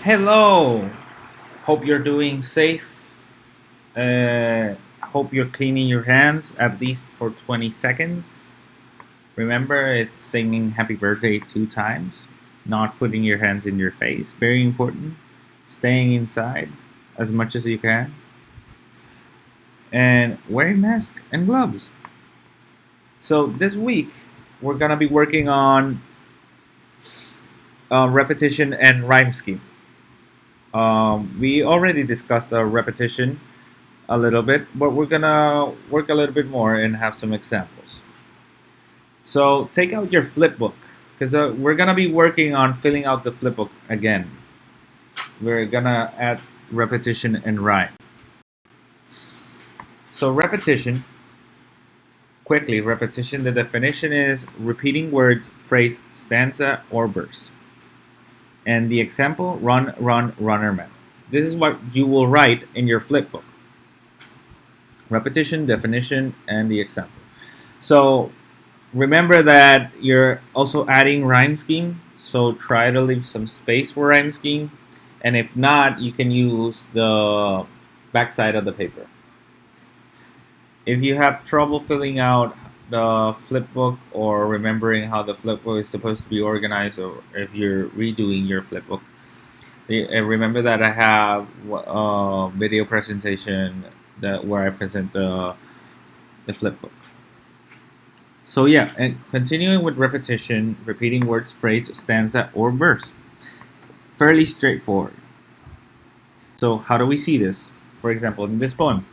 Hello. Hope you're doing safe. Hope you're cleaning your hands at least for 20 seconds. Remember, it's singing happy birthday 2 times, not putting your hands in your face. Very important. Staying inside as much as you can. And wearing masks and gloves. So, this week, we're going to be working on repetition and rhyme scheme. We already discussed repetition a little bit, but we're gonna work a little bit more and have some examples. So take out your flip book because we're gonna be working on filling out the flip book again. We're gonna add repetition and rhyme. So repetition, quickly, repetition, the definition is repeating words, phrase, stanza, or verse. And the example, run, run, runner man. This is what you will write in your flip book. Repetition, definition, and the example. So remember that you're also adding rhyme scheme, so try to leave some space for rhyme scheme, and if not, you can use the backside of the paper. If you have trouble filling out the flip book or remembering how the flip book is supposed to be organized, or if you're redoing your flip book, remember that I have a video presentation where I present the flip book. So yeah, and continuing with repetition, repeating words, phrase, stanza, or verse. Fairly straightforward. So how do we see this? For example, in this poem,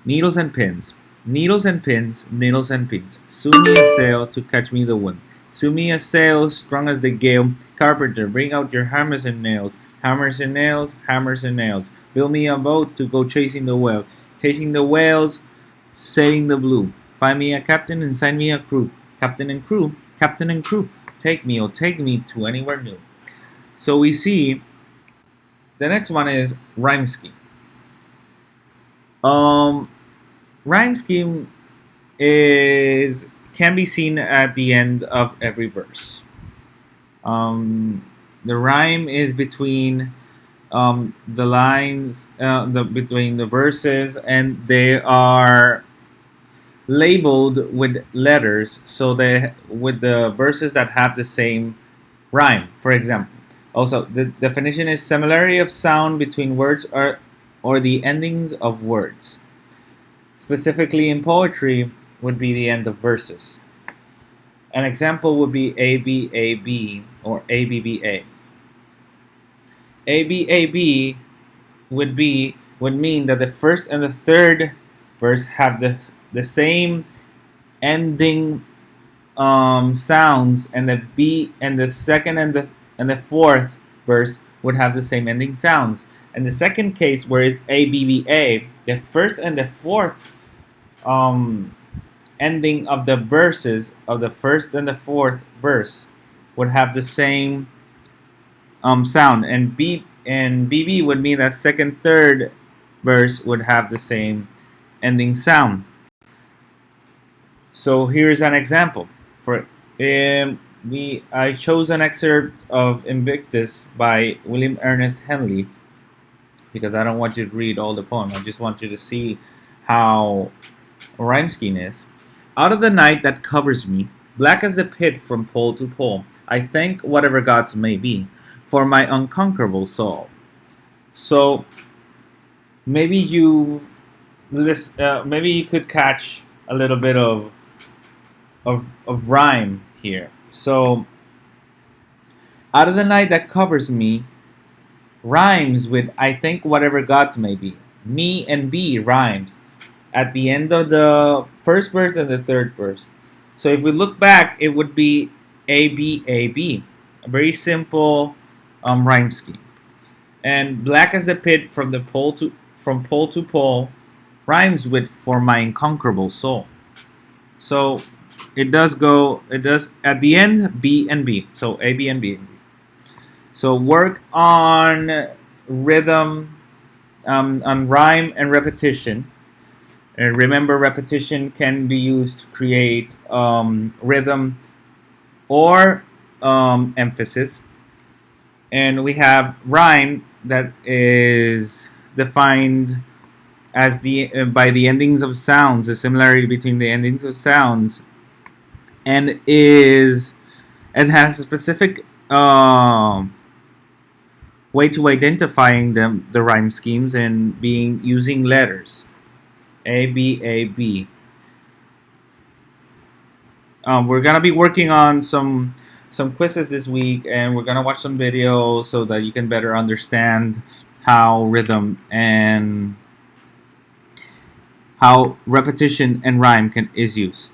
needles and pins. Needles and pins, needles and pins. Sew me a sail to catch me the wind. Sew me a sail strong as the gale. Carpenter, bring out your hammers and nails. Hammers and nails, hammers and nails. Build me a boat to go chasing the whales. Chasing the whales, sailing the blue. Find me a captain and sign me a crew. Captain and crew, captain and crew. Take me, oh take me to anywhere new. So we see the next one is rhyme scheme. Um, Rhyme scheme is can be seen at the end of every verse. The rhyme is between the lines, between the verses, and they are labeled with letters, so they with the verses that have the same rhyme. For example, also the definition is similarity of sound between words or the endings of words. Specifically in poetry would be the end of verses. An example would be A B A B or A B B A. A B A B would mean that the first and the third verse have the same ending sounds, and the B and the second and the fourth verse would have the same ending sounds. In the second case, where it's ABBA, the first and the fourth ending of the verses of the first and the fourth verse would have the same sound, and BB would mean that second third verse would have the same ending sound. So here's an example. For I chose an excerpt of Invictus by William Ernest Henley because I don't want you to read all the poem. I just want you to see how a rhyme scheme is. Out of the night that covers me, black as the pit from pole to pole, I thank whatever gods may be for my unconquerable soul. So maybe maybe you could catch a little bit of rhyme here. So, out of the night that covers me rhymes with I think whatever gods may be. Me and B rhymes at the end of the first verse and the third verse. So if we look back, it would be A B A B, a very simple rhyme scheme. And black as the pit from pole to pole rhymes with for my unconquerable soul. So it does at the end B and B. So A B and B. So work on rhythm, on rhyme and repetition. And remember, repetition can be used to create rhythm or emphasis. And we have rhyme that is defined as the by the endings of sounds, the similarity between the endings of sounds, and is it has a specific way to identifying them, the rhyme schemes, and being using letters A B A B. We're gonna be working on some quizzes this week, and we're gonna watch some videos so that you can better understand how rhythm and how repetition and rhyme is used.